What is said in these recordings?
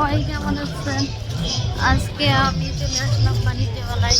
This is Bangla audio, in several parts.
সবাই কেমন আছেন? আজকে আমি চলে আসলাম বাণিজ্য মেলায়।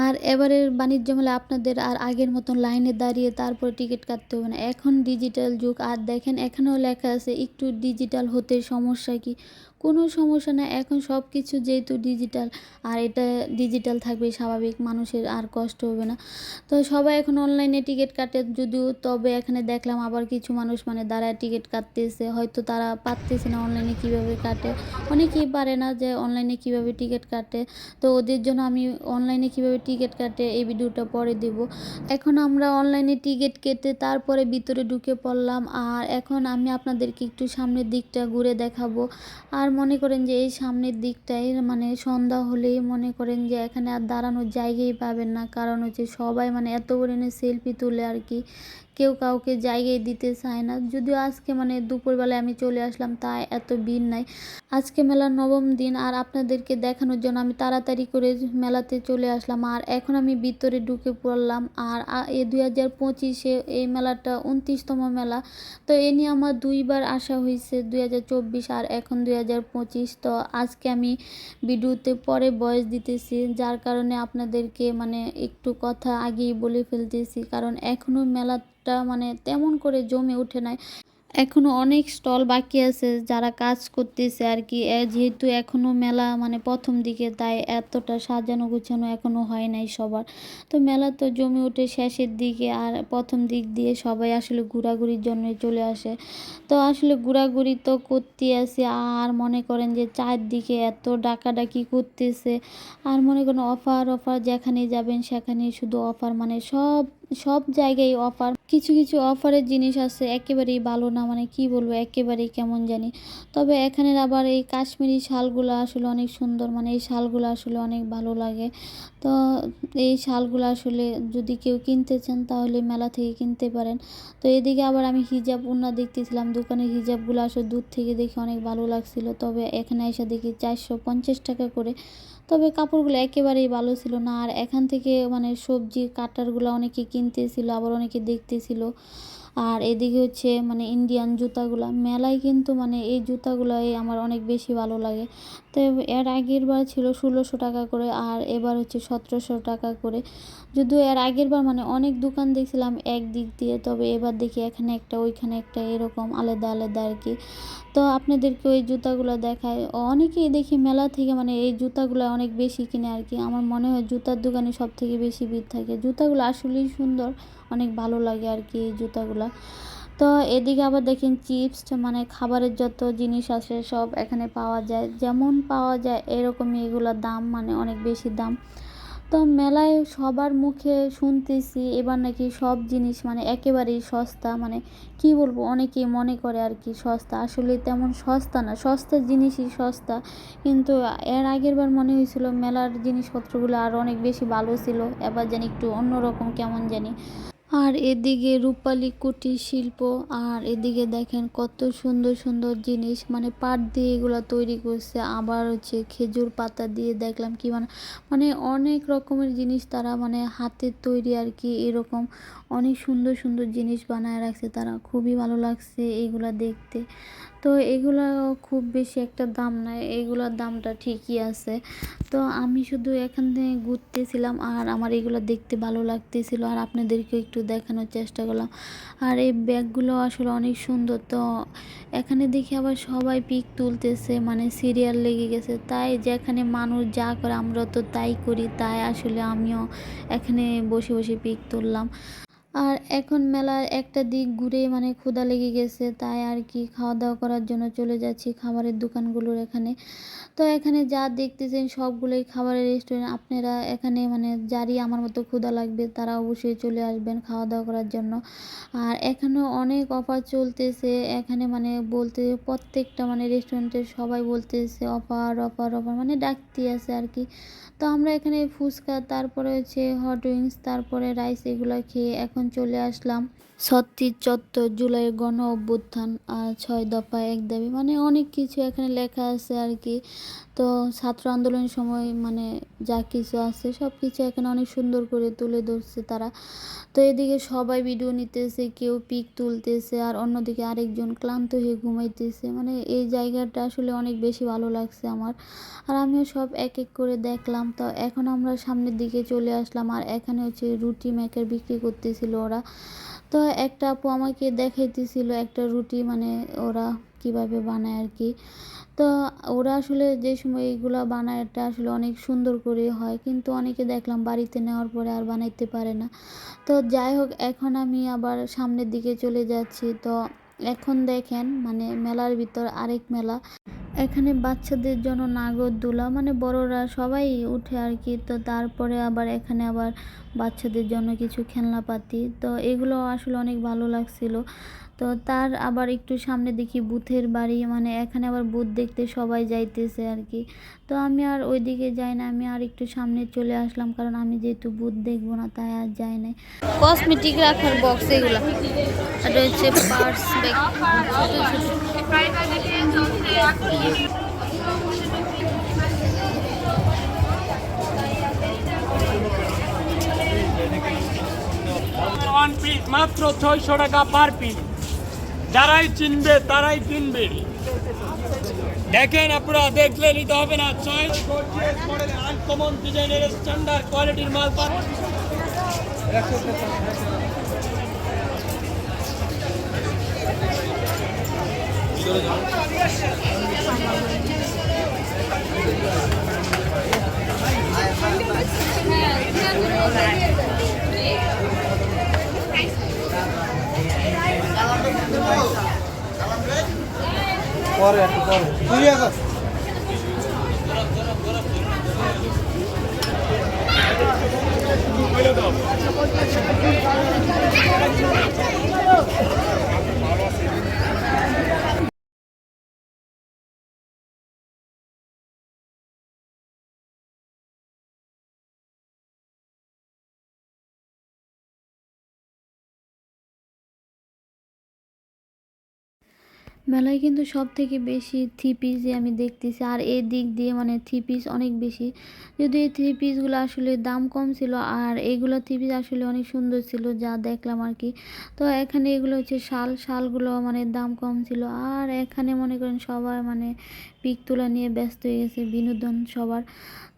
আর এবারের বাণিজ্য মেলায় আপনাদের আর আগের মতন লাইনে দাঁড়িয়ে তারপরে টিকিট কাটতে হবে না। এখন ডিজিটাল যুগ। আর দেখেন এখানেও লেখা আছে একটু ডিজিটাল হতে সমস্যা কি? কোনো সমস্যা না। এখন সব কিছু যেহেতু ডিজিটাল, আর এটা ডিজিটাল থাকবে স্বাভাবিক, মানুষের আর কষ্ট হবে না। তো সবাই এখন অনলাইনে টিকিট কাটে যদিও, তবে এখানে দেখলাম আবার কিছু মানুষ মানে দাঁড়ায় টিকিট কাটতেছে। হয়তো তারা পারতেছে না অনলাইনে কীভাবে কাটে। অনেকেই পারে না যে অনলাইনে কীভাবে টিকিট কাটে। তো ওদের জন্য আমি অনলাইনে কীভাবে টিকিট কাটে এই ভিডিওটা পরে দেব। এখন আমরা অনলাইনে টিকিট কেটে তারপরে ভিতরে ঢুকে পড়লাম। আর এখন আমি আপনাদেরকে একটু সামনের দিকটা ঘুরে দেখাবো। আর মনে করেন যে এই সামনের দিকটায় মানে সন্ধ্যা হলেই মনে করেন যে এখানে আর দাঁড়ানোর জায়গাই পাবেন না। কারণ হচ্ছে সবাই মানে এত পরিমাণে সেলফি তুলে আর কি, কেউ কাউকে জায়গায় দিতে চায় না। যদিও আজকে মানে দুপুরবেলায় আমি চলে আসলাম, তাই এত ভিড় নাই। আজকে মেলার নবম দিন, আর আপনাদেরকে দেখানোর জন্য আমি তাড়াতাড়ি করে মেলাতে চলে আসলাম। আর এখন আমি ভিতরে ঢুকে পড়লাম। আর এ 2025-এ এই মেলাটা 29তম মেলা। তো এ নিয়ে আমার দুইবার আসা হয়েছে, 2024 আর এখন 2025। তো আজকে আমি ভিডিওতে পরে ভয়েস দিতেছি, যার কারণে আপনাদেরকে মানে একটু কথা আগেই বলে ফেলতেছি, কারণ এখনও মেলাটা মানে তেমন করে জমে ওঠে নাই। এখনও অনেক স্টল বাকি আছে যারা কাজ করতেছে আর কি। যেহেতু এখনও মেলা মানে প্রথম দিকে, তাই এতটা সাজানো গুছানো এখনও হয় নাই সবার। তো মেলা তো জমে ওঠে শেষের দিকে, আর প্রথম দিক দিয়ে সবাই আসলে ঘোরাঘুরির জন্য চলে আসে। তো আসলে ঘোরাঘুরি তো করতে আসি, আর মনে করেন যে চারদিকে এত ডাকাডাকি করতেছে। আর মনে করেন অফার অফার, যেখানে যাবেন সেখানেই শুধু অফার, মানে সব সব জায়গায় অফার। কিছু কিছু অফারের জিনিস আছে একেবারেই ভালো না, মানে কি বলবো, একেবারেই কেমন জানি। তবে এখানের আবার এই কাশ্মীরি শালগুলো আসলে অনেক সুন্দর, মানে এই শালগুলো আসলে অনেক ভালো লাগে। তো এই শালগুলো আসলে যদি কেউ কিনতে চান তাহলে মেলা থেকে কিনতে পারেন। তো এদিকে আবার আমি হিজাব ওড়না দেখতেছিলাম, দোকানের হিজাবগুলো আসলে দূর থেকে দেখে অনেক ভালো লাগছিল। তবে এখানে এসে দেখি 450 টাকা করে। তবে কাপড়গুলো একেবারেই ভালো ছিল না। আর এখান থেকে মানে সবজি কাটারগুলো অনেকে কিনতেছিল, আবার অনেকে দেখতেছিল। আর এদিকে হচ্ছে মানে ইন্ডিয়ান জুতাগুলা মেলায়, কিন্তু মানে এই জুতাগুলাই আমার অনেক বেশি ভালো লাগে। তো এর আগের বার ছিল 1600 টাকা করে, আর এবার হচ্ছে 1700 টাকা করে। যদিও এর আগের বার মানে অনেক দোকান দেখছিলাম এক দিক দিয়ে, তবে এবার দেখি এখানে একটা ওইখানে একটা, এরকম আলাদা আলাদা আর কি। তো আপনাদেরকে ওই জুতাগুলো দেখায়। অনেকেই দেখি মেলা থেকে মানে এই জুতাগুলো অনেক বেশি কিনে আর কি। আমার মনে হয় জুতার দোকানে সব থেকে বেশি ভিড় থাকে। জুতাগুলো আসলেই সুন্দর, অনেক ভালো লাগে আর কি এই জুতাগুলো। তো এদিকে আবার দেখেন চিপস, মানে খাবারের যত জিনিস আছে সব এখানে পাওয়া যায়, যেমন পাওয়া যায় এরকমই এগুলোর দাম মানে অনেক বেশি দাম। তো মেলায় সবার মুখে শুনতেছি এবার নাকি সব জিনিস মানে একেবারেই সস্তা, মানে কি বলবো, অনেকেই মনে করে আর কি সস্তা, আসলে তেমন সস্তা না, সস্তা জিনিসই সস্তা। কিন্তু এর আগের বার মনে হয়েছিল মেলার জিনিসপত্রগুলো আর অনেক বেশি ভালো ছিল, এবার জানি একটু অন্যরকম কেমন জানি। আর এদিকে রূপালী কুটির শিল্প, আর এদিকে দেখেন কত সুন্দর সুন্দর জিনিস, মানে পাট দিয়ে এগুলো তৈরি করছে। আবার হচ্ছে খেজুর পাতা দিয়ে দেখলাম কি মানে, মানে অনেক রকমের জিনিস তারা মানে হাতের তৈরি আর কি, এরকম অনেক সুন্দর সুন্দর জিনিস বানায় রাখছে তারা, খুবই ভালো লাগছে এগুলা দেখতে। তো এগুলা খুব বেশি একটা দাম নয়, এগুলোর দামটা ঠিকই আছে। তো আমি শুধু এখান থেকে ঘুরতেছিলাম, আর আমার এগুলো দেখতে ভালো লাগতেছিল, আর আপনাদেরকেও একটু দেখানোর চেষ্টা করলাম। আর এই ব্যাগগুলো আসলে অনেক সুন্দর। তো এখানে দেখি আবার সবাই পিক তুলতেছে, মানে সিরিয়াল লেগে গেছে, তাই যেখানে মানুষ যা করে আমরা তো তাই করি, তাই আসলে আমিও এখানে বসে বসে পিক তুললাম। আর এখন মেলার একটা দিক ঘুরে মানে ক্ষুধা লেগে গেছে, তাই আর কি খাওয়া দাওয়া করার জন্য চলে যাচ্ছি খাবারের দোকানগুলোর এখানে। তো এখানে যা দেখতেছেন সবগুলোই খাবারের রেস্টুরেন্ট। আপনারা এখানে মানে যারই আমার মতো ক্ষুধা লাগবে তারা অবশ্যই চলে আসবেন খাওয়া দাওয়া করার জন্য। আর এখানেও অনেক অফার চলতেছে, এখানে মানে বলতে প্রত্যেকটা মানে রেস্টুরেন্টের সবাই বলতেছে অফার অফার অফার, মানে ডাকতে আছে আর কি। তো আমরা এখানে ফুচকা, তারপরে হচ্ছে হট উইংস, তারপরে রাইস, এগুলো খেয়ে এখন চলে আসলাম ছত্রিশ ৭৪ জুলাইয়ের গণ অভ্যুত্থান আর ৬ দফায় এক দাবি, মানে অনেক কিছু এখানে লেখা আছে আর কি। তো ছাত্র আন্দোলনের সময় মানে যা কিছু আছে সব কিছু এখানে অনেক সুন্দর করে তুলে ধরছে তারা। তো এদিকে সবাই ভিডিও নিতেছে, কেউ পিক তুলতেছে, আর অন্যদিকে আরেকজন ক্লান্ত হয়ে ঘুমাইতেছে। মানে এই জায়গাটা আসলে অনেক বেশি ভালো লাগছে আমার। আর আমিও সব এক এক করে দেখলাম। তো এখন আমরা সামনের দিকে চলে আসলাম, আর এখানে হচ্ছে রুটি মেকার বিক্রি করতেছিল ওরা। তো একটা আপু আমাকে দেখাইতেছিল একটা রুটি, মানে ওরা কিভাবে বানায় আর কি। তো ওরা আসলে যে সময় এইগুলা বানায় এটা আসলে অনেক সুন্দর করে হয়, কিন্তু অনেকে দেখলাম বাড়িতে নেওয়ার পরে আর বানাইতে পারে না। তো যাই হোক, এখন আমি আবার সামনের দিকে চলে যাচ্ছি। তো এখন দেখেন মানে মেলার ভিতর আরেক মেলা, এখানে বাচ্চাদের জন্য নাগরদোলা, মানে বড়রা সবাই উঠে আর কি। তো তারপরে আবার এখানে আবার বাচ্চাদের জন্য কিছু খেলনাপাতি, তো এগুলো আসলে অনেক ভালো লাগছিল। তো তার আবার একটু সামনে দেখি বুথের বাড়ি, মানে এখানে আবার বুথ দেখতে সবাই যাইতেছে আর কি। তো আমি আর ওইদিকে যাই না, আমি আর একটু সামনে চলে আসলাম, কারণ আমি যেহেতু বুথ দেখবো না তাই আর যাই নাই। কসমেটিক রাখার বক্স এগুলো, এটা হচ্ছে পার্স ব্যাগ, ওয়ান পিস মাত্র ৬০০ টাকা পার পিস। যারাই চিনবে তারাই কিনবে। দেখেন আপনারা দেখলে নিতে হবে না, চয়েস গর্জিয়াস মডেলের আনকমন ডিজাইনের স্ট্যান্ডার্ড কোয়ালিটির মাল পাবেন। পরে একটু পরে ২০০০। মেলায় কিন্তু সব থেকে বেশি থ্রি পিসই আমি দেখতেছি, আর এই দিক দিয়ে মানে থ্রি পিস অনেক বেশি। যদি এই থ্রি পিসগুলো আসলে দাম কম ছিল, আর এইগুলো থ্রি পিস আসলে অনেক সুন্দর ছিল যা দেখলাম আর কি। তো এখানে এগুলো হচ্ছে শালগুলো মানে দাম কম ছিল। আর এখানে মনে করেন সবাই মানে পিক তোলা নিয়ে ব্যস্ত হয়ে গেছে, বিনোদন সবার।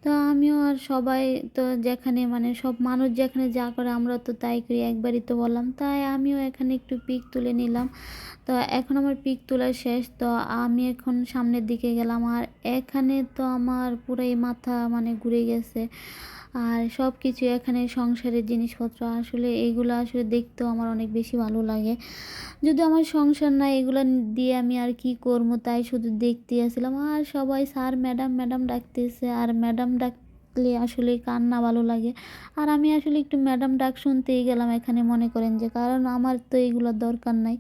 তো আমিও আর সবাই, তো যেখানে মানে সব মানুষ যেখানে যা করে আমরা তো তাই করি, একবারই তো বললাম, তাই আমিও এখানে একটু পিক তুলে নিলাম। তো এখন আমার পিক তোলা শেষ, তো আমি এখন সামনের দিকে গেলাম। আর এখানে তো আমার পুরাই মাথা মানে ঘুরে গেছে। আর সব কিছু এখানে সংসারের জিনিসপত্র, আসলে এইগুলো আসলে দেখতেও আমার অনেক বেশি ভালো লাগে। যদি আমার সংসার না, এগুলো দিয়ে আমি আর কি করবো, তাই শুধু দেখতে আসছিলাম। আর সবাই স্যার ম্যাডাম ম্যাডাম ডাকতেছে, আর ম্যাডাম ডাকলে আসলে কার না ভালো লাগে। আর আমি আসলে একটু ম্যাডাম ডাক শুনতেই গেলাম এখানে, মনে করেন যে, কারণ আমার তো এইগুলোর দরকার নাই।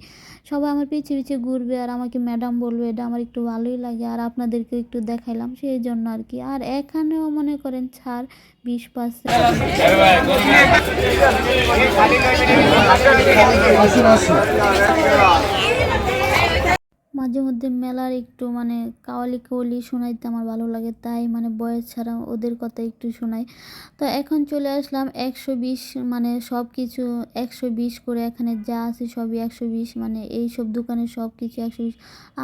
সবাই আমার পিছে পিছে ঘুরবে আর আমাকে ম্যাডাম বলবে, এটা আমার একটু ভালোই লাগে। আর আপনাদেরকে একটু দেখাইলাম সেই জন্য আর কি। আর এখানেও মনে করেন ছাড় 20%। মাঝে মধ্যে মেলার একটু মানে কাওয়ালি কাওয়ালি শোনাইতে আমার ভালো লাগে, তাই মানে বয়স ছাড়া ওদের কথা একটু শোনাই। তো এখন চলে আসলাম 120, মানে সব কিছু 120 করে, এখানে যা আছে সবই 120, মানে এই সব দোকানে সব কিছু 120।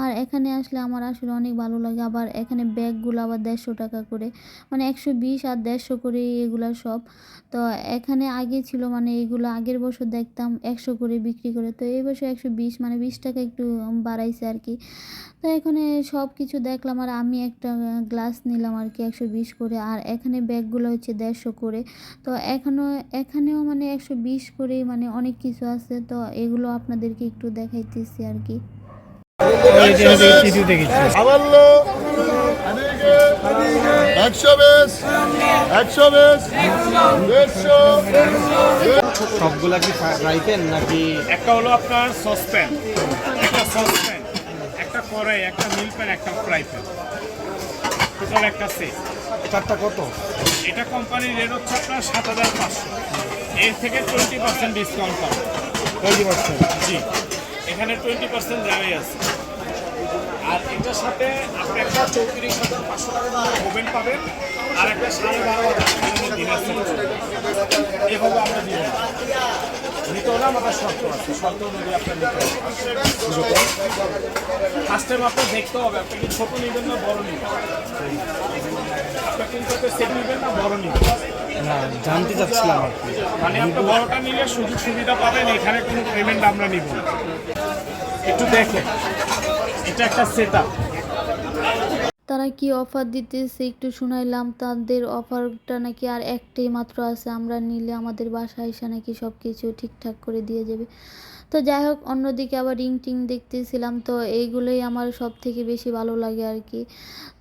আর এখানে আসলে আমার আসলে অনেক ভালো লাগে। আবার এখানে ব্যাগগুলো আবার 150 টাকা করে, মানে 120 আর 150 করে এগুলা সব। তো এখানে আগে ছিল মানে এগুলো আগের বছর দেখতাম 100 করে বিক্রি করে, তো এই বছর 120, মানে 20 টাকা একটু বাড়াইছে আর কি। তো এখানে সব কিছু দেখলাম, আর আমি একটা গ্লাস নিলাম আর কি 120 করে। আর এখানে ব্যাগগুলো হচ্ছে 150 করে। তো এখানেও মানে 120 করেই মানে অনেক কিছু আছে। তো এগুলো আপনাদেরকে একটু দেখাইতেছি আর কি। সবগুলা কি ফ্রাই প্যান নাকি? একটা হলো আপনার সসপ্যান, একটা কড়াই, একটা মিল প্যান, একটা ফ্রাই প্যান, টোটাল একটা সেট। চারটা কত? এটা কোম্পানির রেট হচ্ছে আপনার 7500, এর থেকে 20% ডিসকাউন্ট পাবেন। 20%। জি, এখানে 20% রেহাই আছে। আর এটার সাথে আপনি একটা 34,500 টাকা দামের ওভেন পাবেন, আর একটা 12,500 টাকার ডিনার সেট পাবেন। এভাবে আমরা দিয়ে দেব। নিতে হলে আমাদের শর্ত আছে, শর্ত অনুযায়ী আপনার নিতে হবে। ফার্স্ট টাইম আপনার দেখতে হবে আপনি কি ছোট নেবেন না বড় নেবেন। আপনার কিন্তু সেট নেবেন না বড় নেবেন। না, জানতে চাচ্ছিলাম আর কি। মানে আপনি বড়টা নিলে সুযোগ সুবিধা পাবেন, এখানে কোনো পেমেন্ট আমরা নিব না। একটু দেখেন, এটা একটা সেট আপ। তারা কি অফার দিতেছে একটু শুনাইলাম। তাদের অফারটা নাকি আর একটাই মাত্র আছে, আমরা নিলে আমাদের বাসায় এসে নাকি সব কিছু ঠিকঠাক করে দিয়ে যাবে। তো যাই হোক, অন্যদিকে আবার রিং টিং দেখতেছিলাম, তো এইগুলোই আমার সব থেকে বেশি ভালো লাগে আর কি।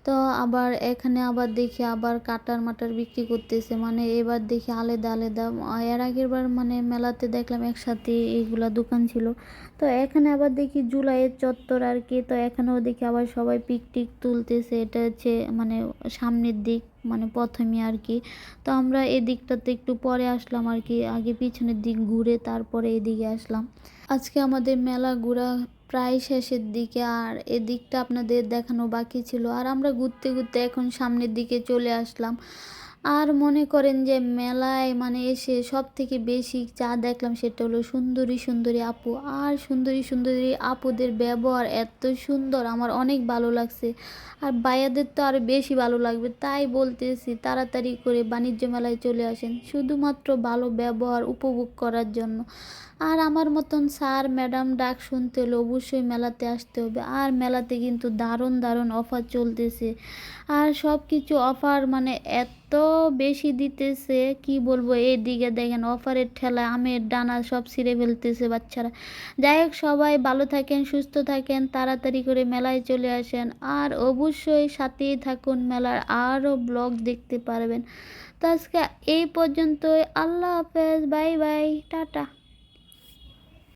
তো আবার এখানে আবার দেখি আবার কাটার মাটার বিক্রি করতেছে, মানে এবার দেখি আলাদা আলাদা। এর আগের বার মানে মেলাতে দেখলাম একসাথে এইগুলা দোকান ছিল। তো এখানে আবার দেখি জুলাইয়ের চত্বর আর কি। তো এখানেও দেখি আবার সবাই পিক টিক তুলতেছে, এটা হচ্ছে মানে সামনের দিক, মানে প্রথমে আর কি। তো আমরা এদিকটাতে একটু পরে আসলাম আর কি, আগে পিছনের দিক ঘুরে তারপরে এদিকে আসলাম। আজকে আমাদের মেলা ঘোরা প্রায় শেষের দিকে, আর এদিকটা আপনাদের দেখানো বাকি ছিল। আর আমরা ঘুরতে ঘুরতে এখন সামনের দিকে চলে আসলাম। আর মনে করেন যে মেলায় মানে এসে সব থেকে বেশি যা দেখলাম সেটা হলো সুন্দরী সুন্দরী আপু। আর সুন্দরী সুন্দরী আপুদের ব্যবহার এত সুন্দর, আমার অনেক ভালো লাগছে। আর ভাইয়াদের তো আরও বেশি ভালো লাগবে, তাই বলতেছি তাড়াতাড়ি করে বাণিজ্য মেলায় চলে আসেন শুধুমাত্র ভালো ব্যবহার উপভোগ করার জন্য। আর আমার মতন স্যার ম্যাডাম ডাক শুনতে হলে অবশ্যই মেলাতে আসতে হবে। আর মেলাতে কিন্তু দারুণ দারুণ অফার চলতেছে, আর সব কিছু অফার মানে এত বেশি দিতেছে কি বলবো। এইদিকে দেখেন অফারের ঠেলায় আমের ডানা সব ছিঁড়ে ফেলতেছে বাচ্চারা। যাই হোক, সবাই ভালো থাকেন, সুস্থ থাকেন, তাড়াতাড়ি করে মেলায় চলে আসেন। আর অবশ্যই সাথেই থাকুন, মেলার আরও ব্লগ দেখতে পারবেন। তো আজকে এই পর্যন্তই, আল্লাহ হাফেজ, বাই বাই, টাটা।